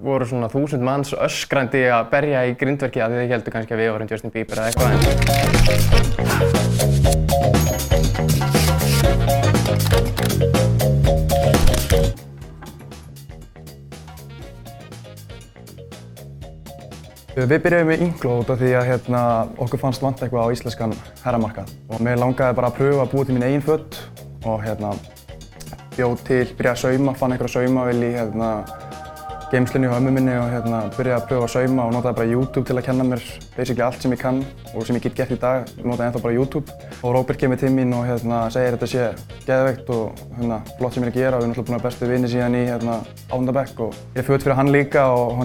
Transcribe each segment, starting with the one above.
voru svona 1000 manns öskrandi að berja í grindverkið af því þau héldu kannski að við vorum Justin Bieber eða eitthvað. Við byrjuðum með Inklo út af því að okkur fannst vanta eitthvað á íslenskan herramarkað og mér langaði bara að pröfa að búa til mín eigin föt og bjóð til, byrjaði að sauma, fann einhverja saumavél í geymslunni hjá ömmu minni og byrjaði að pröfa að sauma og notaði bara YouTube til að kenna mér basically allt sem ég kann og sem ég get gert í dag, notaði ennþá bara YouTube. Og Róbert kemur til mín og segir þetta sé geðveikt og flott sem ég er að gera og við erum náttúrulega búin að bestu vinir síðan í 8. bekk og ég er föt fyrir hann líka og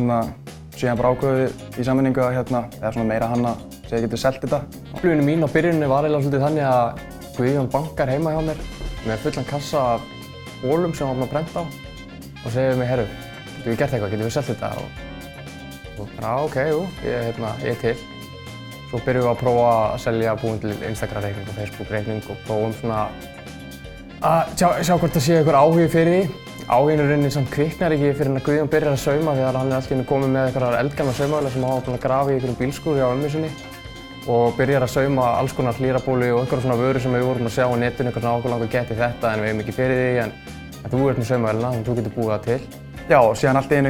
síðan bara ákveðum við í samvinningu að eða svona meira hann að segja að ég geti selt þetta. Upplifunin mín á byrjuninni var eiginlega svolítið þannig að Guðjón bankar heima hjá mér með fullan kassa af bólum sem hann var búinn að prenta á og segir við mig, herru, getum við gert eitthvað, getum við selt þetta? Og bara, ok, jú, ég er til. Svo byrjum við að prófa að selja búin til Instagram-reikning og Facebook-reikning og prófum svona að sjá hvort það sé einhver áhugi fyrir því. Áhuginn í rauninni samt kviknar ekki fyrir að Guðjón byrjar að sauma þegar hann allt í einu komið með einhverjar eldgamla saumavélar sem hann var búinn að grafa í einhverjum bílskúri á ömmu sinni og byrjar að sauma alls konar hlýrabólu og einhverjar svona vörur sem við vorum að sjá á netinu, einhvern okkur langar geti þetta en við hefum ekki fyrir því en þú ert með saumavélina þannig að þú getur búið það til. Já, og síðan allt í einu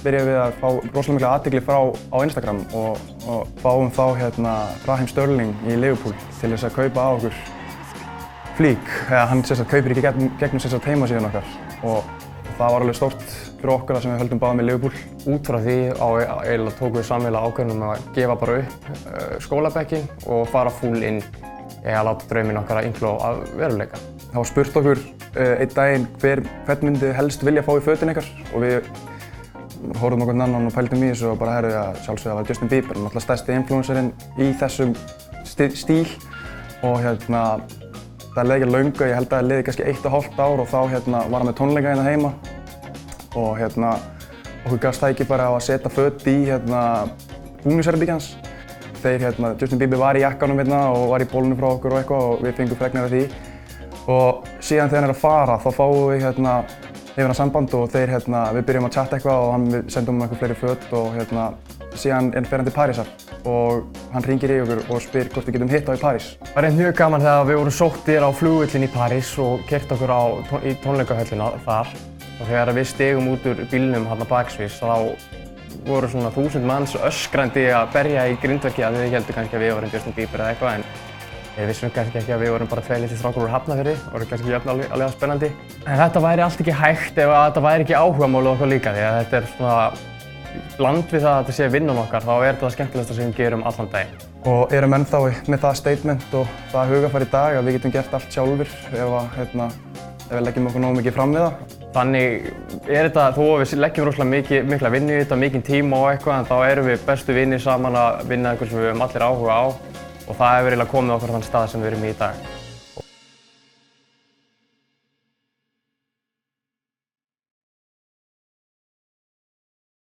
byrjuðum við að fá rosalega mikla athygli á Instagram og fáum þá Raheem Sterling í Liverpool til þess að kaupa á okkur flík. Hann kaupir ekki gegnum heimasíðuna okkar og það var alveg stórt fyrir okkur sem við höldum báðum í Liverpool. Út frá því tókum við sameiginlega ákvörðun að gefa bara upp skólabekkin og fara full inn að láta drauminn okkar að Inklo að veruleika. Það var spurt okkur einn daginn hvern myndi helst vilja fá í fötin ykkar og við horfðum okkur annan og pældum í þessu og bara herðu að sjálfsögða það var Justin Bieber, náttúrulega stærsti influencerinn í þessum stíl og það leið ekki löngu, ég held að það leiði kannski 1,5 ár og þá var hann með tónleika hérna heima og okkur gafst tæki bara á að setja föt í búningsherbergið hans. Justin Bieber var í jakkanum og var í bólunum frá okkur og eitthvað og við fengum fregnir af því. Og síðan þegar hann er að fara þá fáum við yfir hann samband og við byrjum að chatta eitthvað og við sendum eitthvað fleiri föt og síðan fer hann til Parísar og hann hringir í okkur og spyr hvort við getum hitt á í París. Það var mjög gaman þegar við vorum sóttir á flugvöllinn í París og keyrt okkur í tónleikahöllina þar og þegar við stigum út úr bílnum hérna baksviðs þá voru svona 1000 manns öskrandi að berja í grindverkið af því þau héldu kannski að við vorum Justin Bieber eða eitthvað en við vissum kannski ekki að við vorum bara tveir litlir strákar úr Hafnarfirði og voru kannski alveg spennandi. En þetta væri allt ekki hægt ef þetta væri ekki áhugamálið okkar líka því að þetta er svona bland við það að þetta sé vinnan okkar þá er þetta það skemmtilegasta sem við gerum allan daginn. Og erum ennþá með það statement og það hugafar í dag að við getum gert allt sjálfur ef við leggjum okkur nógu mikið fram við það. Þannig er þetta, þó að við leggjum rosalega mikla vinnu í þetta, mikinn tíma og eitthvað en þá erum við bestu vinir saman að vinna eitthvað sem við höfum allir áhuga á og það hefur eiginlega komið okkur á þann stað sem við erum í dag.